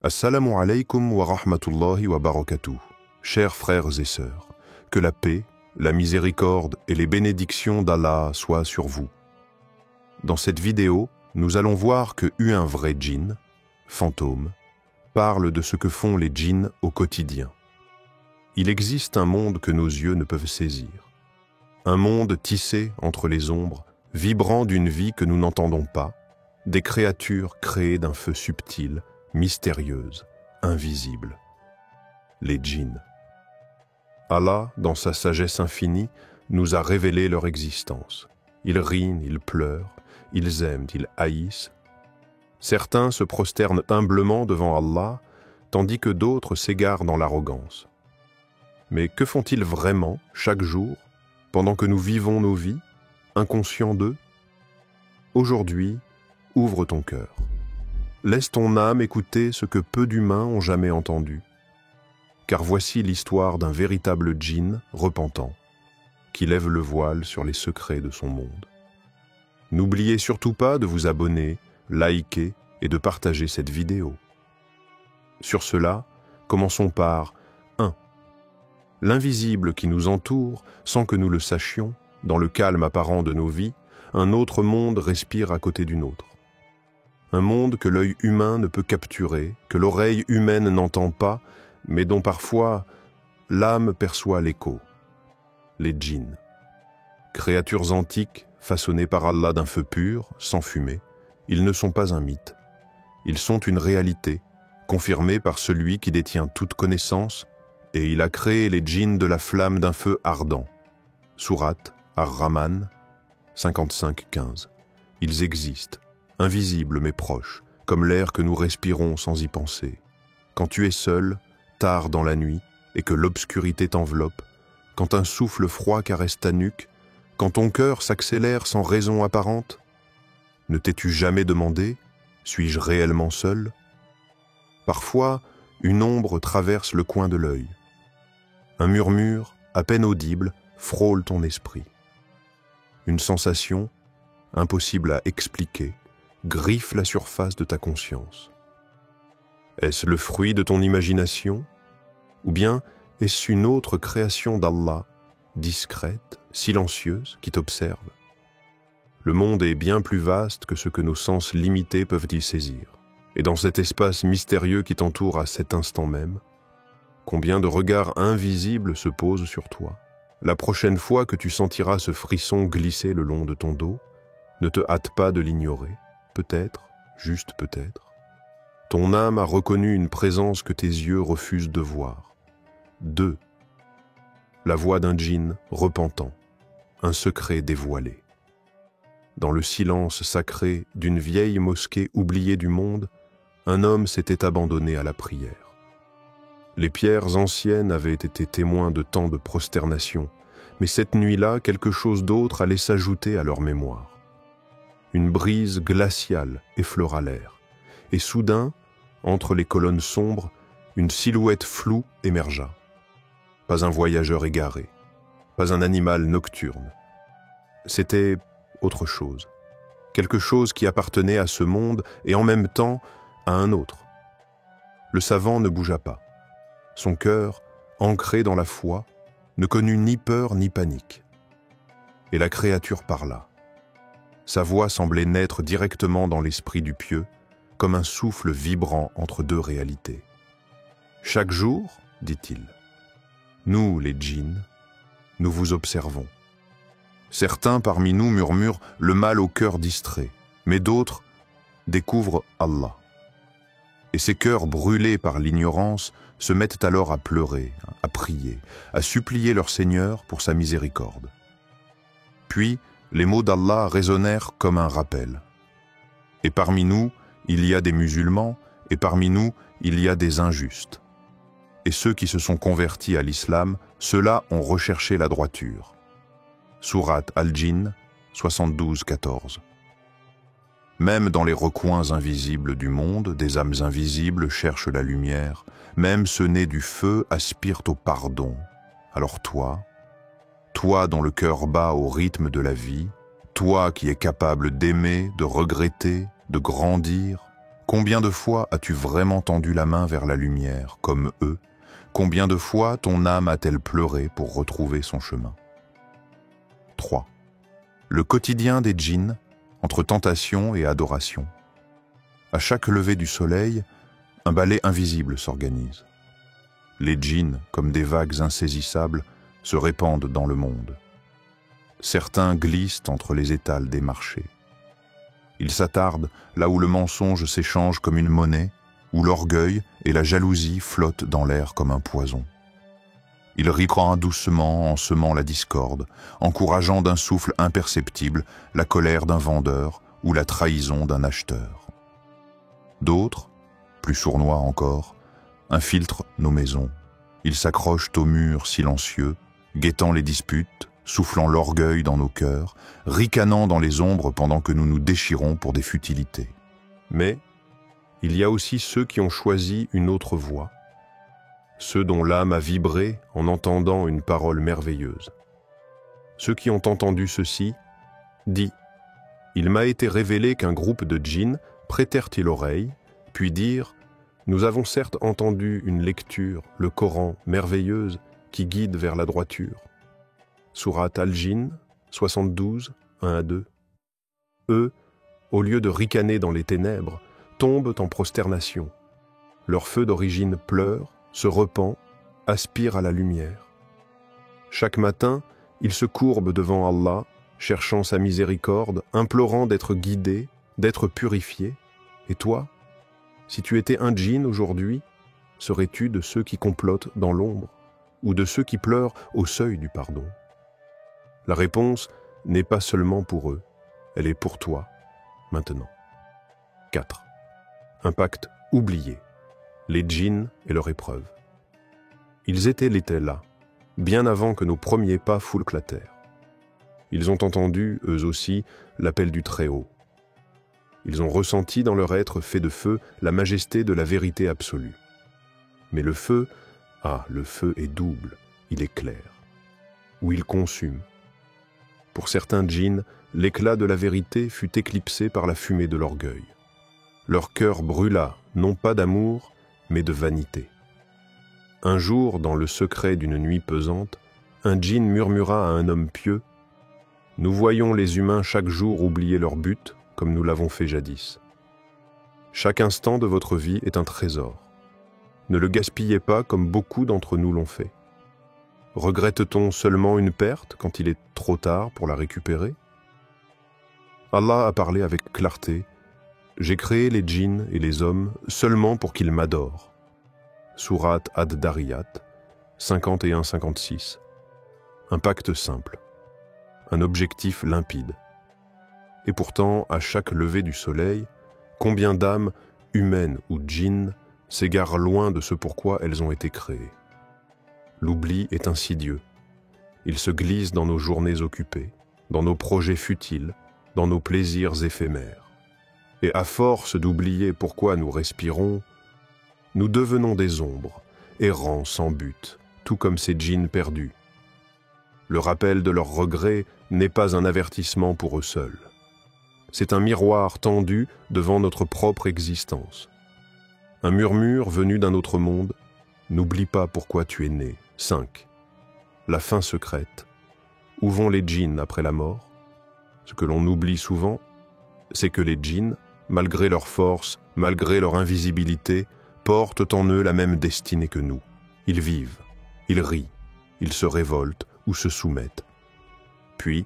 Assalamu alaikum wa rahmatullahi wa barakatuh. Chers frères et sœurs, que la paix, la miséricorde et les bénédictions d'Allah soient sur vous. Dans cette vidéo, nous allons voir que un vrai djinn, fantôme, parle de ce que font les djinns au quotidien. Il existe un monde que nos yeux ne peuvent saisir. Un monde tissé entre les ombres, vibrant d'une vie que nous n'entendons pas, des créatures créées d'un feu subtil, mystérieuse, invisible. Les djinns. Allah, dans sa sagesse infinie, nous a révélé leur existence. Ils rient, ils pleurent, ils aiment, ils haïssent. Certains se prosternent humblement devant Allah, tandis que d'autres s'égarent dans l'arrogance. Mais que font-ils vraiment, chaque jour, pendant que nous vivons nos vies, inconscients d'eux? Aujourd'hui, ouvre ton cœur. Laisse ton âme écouter ce que peu d'humains ont jamais entendu. Car voici l'histoire d'un véritable djinn repentant, qui lève le voile sur les secrets de son monde. N'oubliez surtout pas de vous abonner, liker et de partager cette vidéo. Sur cela, commençons par 1. L'invisible qui nous entoure, sans que nous le sachions, dans le calme apparent de nos vies, un autre monde respire à côté d'une autre. Un monde que l'œil humain ne peut capturer, que l'oreille humaine n'entend pas, mais dont parfois l'âme perçoit l'écho. Les djinns. Créatures antiques, façonnées par Allah d'un feu pur, sans fumée, ils ne sont pas un mythe. Ils sont une réalité, confirmée par celui qui détient toute connaissance, et il a créé les djinns de la flamme d'un feu ardent. Sourate Ar-Rahman 55-15. Ils existent, invisibles mais proches, comme l'air que nous respirons sans y penser. Quand tu es seul, tard dans la nuit, et que l'obscurité t'enveloppe, quand un souffle froid caresse ta nuque, quand ton cœur s'accélère sans raison apparente, ne t'es-tu jamais demandé, suis-je réellement seul? Parfois, une ombre traverse le coin de l'œil. Un murmure, à peine audible, frôle ton esprit. Une sensation, impossible à expliquer, griffe la surface de ta conscience. Est-ce le fruit de ton imagination? Ou bien est-ce une autre création d'Allah, discrète, silencieuse, qui t'observe? Le monde est bien plus vaste que ce que nos sens limités peuvent y saisir. Et dans cet espace mystérieux qui t'entoure à cet instant même, combien de regards invisibles se posent sur toi? La prochaine fois que tu sentiras ce frisson glisser le long de ton dos, ne te hâte pas de l'ignorer. Peut-être, juste peut-être, ton âme a reconnu une présence que tes yeux refusent de voir. 2. La voix d'un djinn repentant, un secret dévoilé. Dans le silence sacré d'une vieille mosquée oubliée du monde, un homme s'était abandonné à la prière. Les pierres anciennes avaient été témoins de tant de prosternation, mais cette nuit-là, quelque chose d'autre allait s'ajouter à leur mémoire. Une brise glaciale effleura l'air, et soudain, entre les colonnes sombres, une silhouette floue émergea. Pas un voyageur égaré, pas un animal nocturne. C'était autre chose, quelque chose qui appartenait à ce monde et en même temps à un autre. Le savant ne bougea pas. Son cœur, ancré dans la foi, ne connut ni peur ni panique. Et la créature parla. Sa voix semblait naître directement dans l'esprit du pieux, comme un souffle vibrant entre deux réalités. « Chaque jour, dit-il, nous, les djinns, nous vous observons. Certains parmi nous murmurent le mal au cœur distrait, mais d'autres découvrent Allah. Et ces cœurs brûlés par l'ignorance se mettent alors à pleurer, à prier, à supplier leur Seigneur pour sa miséricorde. Puis, les mots d'Allah résonnèrent comme un rappel. Et parmi nous, il y a des musulmans, et parmi nous, il y a des injustes. Et ceux qui se sont convertis à l'islam, ceux-là ont recherché la droiture. Sourate Al-Jinn 72-14. Même dans les recoins invisibles du monde, des âmes invisibles cherchent la lumière, même ceux nés du feu aspirent au pardon. Alors toi dont le cœur bat au rythme de la vie, toi qui es capable d'aimer, de regretter, de grandir, Combien de fois as-tu vraiment tendu la main vers la lumière, comme eux? Combien de fois ton âme a-t-elle pleuré pour retrouver son chemin? 3. Le quotidien des djinns, entre tentation et adoration. À chaque lever du soleil, un ballet invisible s'organise. Les djinns, comme des vagues insaisissables, se répandent dans le monde. Certains glissent entre les étals des marchés. Ils s'attardent là où le mensonge s'échange comme une monnaie, où l'orgueil et la jalousie flottent dans l'air comme un poison. Ils ricanent doucement en semant la discorde, encourageant d'un souffle imperceptible la colère d'un vendeur ou la trahison d'un acheteur. D'autres, plus sournois encore, infiltrent nos maisons. Ils s'accrochent aux murs silencieux, guettant les disputes, soufflant l'orgueil dans nos cœurs, ricanant dans les ombres pendant que nous nous déchirons pour des futilités. Mais il y a aussi ceux qui ont choisi une autre voie, ceux dont l'âme a vibré en entendant une parole merveilleuse. Ceux qui ont entendu ceci, dit « Il m'a été révélé qu'un groupe de djinns prêtèrent-ils l'oreille, puis dirent « Nous avons certes entendu une lecture, le Coran, merveilleuse, qui guide vers la droiture. » Sourate Al-Jinn, 72, 1-2. Eux, au lieu de ricaner dans les ténèbres, tombent en prosternation. Leur feu d'origine pleure, se repent, aspire à la lumière. Chaque matin, ils se courbent devant Allah, cherchant sa miséricorde, implorant d'être guidés, d'être purifiés. Et toi, si tu étais un djinn aujourd'hui, serais-tu de ceux qui complotent dans l'ombre ou de ceux qui pleurent au seuil du pardon? La réponse n'est pas seulement pour eux, elle est pour toi, maintenant. 4. Un pacte oublié. Les djinns et leur épreuve. Ils étaient là, bien avant que nos premiers pas foulent la terre. Ils ont entendu, eux aussi, l'appel du Très-Haut. Ils ont ressenti dans leur être fait de feu la majesté de la vérité absolue. Mais le feu est double, il éclaire, ou il consume. Pour certains djinns, l'éclat de la vérité fut éclipsé par la fumée de l'orgueil. Leur cœur brûla, non pas d'amour, mais de vanité. Un jour, dans le secret d'une nuit pesante, un djinn murmura à un homme pieux « Nous voyons les humains chaque jour oublier leur but, comme nous l'avons fait jadis. Chaque instant de votre vie est un trésor. Ne le gaspillez pas comme beaucoup d'entre nous l'ont fait. Regrette-t-on seulement une perte quand il est trop tard pour la récupérer? Allah a parlé avec clarté. J'ai créé les djinns et les hommes seulement pour qu'ils m'adorent. Sourate Ad-Dariyat, 51-56. Un pacte simple. Un objectif limpide. Et pourtant, à chaque lever du soleil, combien d'âmes, humaines ou djinns, s'égarent loin de ce pourquoi elles ont été créées. L'oubli est insidieux. Il se glisse dans nos journées occupées, dans nos projets futiles, dans nos plaisirs éphémères. Et à force d'oublier pourquoi nous respirons, nous devenons des ombres, errants sans but, tout comme ces djinns perdus. Le rappel de leurs regrets n'est pas un avertissement pour eux seuls. C'est un miroir tendu devant notre propre existence. Un murmure venu d'un autre monde, n'oublie pas pourquoi tu es né. 5. La fin secrète. Où vont les djinns après la mort? Ce que l'on oublie souvent, c'est que les djinns, malgré leur force, malgré leur invisibilité, portent en eux la même destinée que nous. Ils vivent, ils rient, ils se révoltent ou se soumettent. Puis,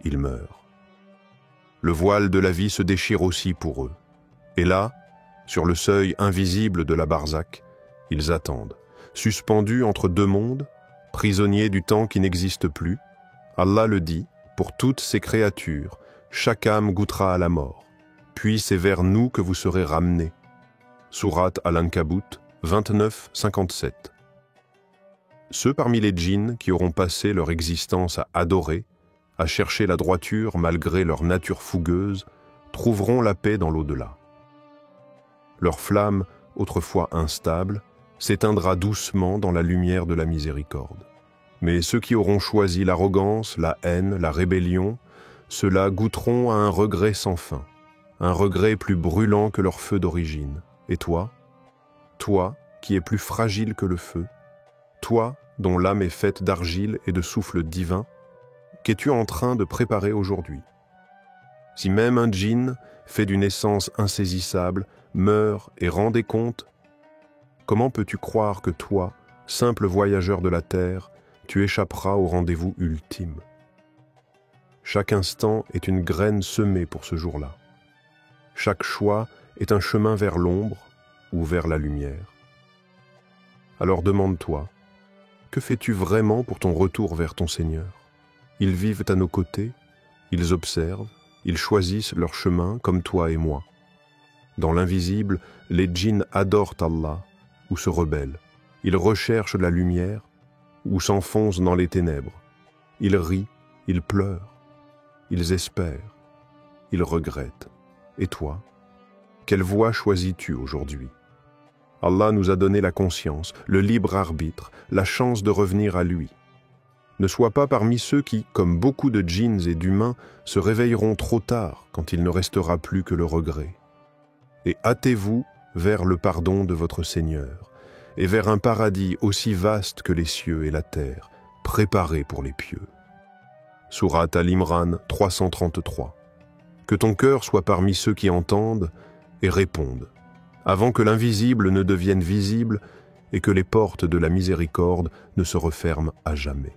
ils meurent. Le voile de la vie se déchire aussi pour eux. Et là, sur le seuil invisible de la barzakh, ils attendent, suspendus entre deux mondes, prisonniers du temps qui n'existe plus. Allah le dit, pour toutes ces créatures, chaque âme goûtera à la mort. Puis c'est vers nous que vous serez ramenés. Sourate Al-Ankabut, 29-57. Ceux parmi les djinns qui auront passé leur existence à adorer, à chercher la droiture malgré leur nature fougueuse, trouveront la paix dans l'au-delà. Leur flamme, autrefois instable, s'éteindra doucement dans la lumière de la miséricorde. Mais ceux qui auront choisi l'arrogance, la haine, la rébellion, ceux-là goûteront à un regret sans fin. un regret plus brûlant que leur feu d'origine. Et toi qui es plus fragile que le feu, toi dont l'âme est faite d'argile et de souffle divin, qu'es-tu en train de préparer aujourd'hui? Si même un djinn, fait d'une essence insaisissable, meurt et rend des comptes, comment peux-tu croire que toi, simple voyageur de la terre, tu échapperas au rendez-vous ultime? Chaque instant est une graine semée pour ce jour-là. Chaque choix est un chemin vers l'ombre ou vers la lumière. Alors demande-toi, que fais-tu vraiment pour ton retour vers ton Seigneur? Ils vivent à nos côtés, ils observent, ils choisissent leur chemin comme toi et moi. Dans l'invisible, les djinns adorent Allah ou se rebellent. Ils recherchent la lumière ou s'enfoncent dans les ténèbres. Ils rient, ils pleurent, ils espèrent, ils regrettent. Et toi, quelle voie choisis-tu aujourd'hui? Allah nous a donné la conscience, le libre arbitre, la chance de revenir à lui. Ne sois pas parmi ceux qui, comme beaucoup de djinns et d'humains, se réveilleront trop tard quand il ne restera plus que le regret. Et hâtez-vous vers le pardon de votre Seigneur, et vers un paradis aussi vaste que les cieux et la terre, préparé pour les pieux. Sourate Al-Imran 333. Que ton cœur soit parmi ceux qui entendent et répondent, avant que l'invisible ne devienne visible et que les portes de la miséricorde ne se referment à jamais.